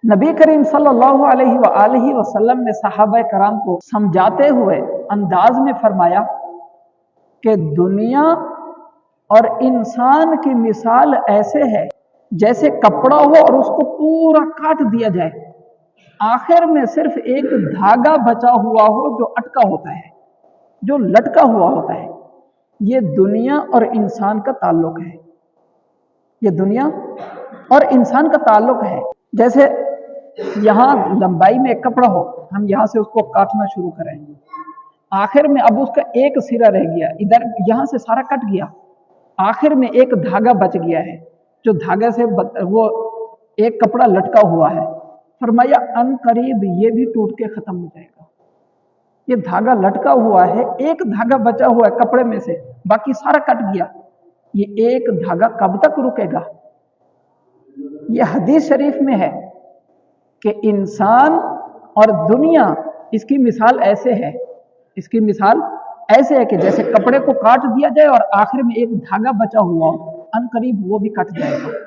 नबी करीम सल्लल्लाहु अलैहि वसल्लम ने सहाबा कराम को समझाते हुए अंदाज में फरमाया कि दुनिया और इंसान की मिसाल ऐसे है जैसे कपड़ा हो और उसको पूरा काट दिया जाए, आखिर में सिर्फ एक धागा बचा हुआ हो जो अटका होता है, जो लटका हुआ होता है। ये दुनिया और इंसान का ताल्लुक है, ये दुनिया और इंसान का ताल्लुक है। जैसे यहाँ लंबाई में एक कपड़ा हो, हम यहाँ से उसको काटना शुरू करें, आखिर में अब उसका एक सिरा रह गया, इधर यहाँ से सारा कट गया, आखिर में एक धागा बच गया है, जो धागे से वो एक कपड़ा लटका हुआ है। फरमाया अन करीब ये भी टूट के खत्म हो जाएगा। ये धागा लटका हुआ है, एक धागा बचा हुआ है कपड़े में से, बाकी सारा कट गया। ये एक धागा कब तक रुकेगा? ये हदीस शरीफ में है कि इंसान और दुनिया, इसकी मिसाल ऐसे है, इसकी मिसाल ऐसे है कि जैसे कपड़े को काट दिया जाए और आखिर में एक धागा बचा हुआ हो, अन करीब वो भी कट जाएगा।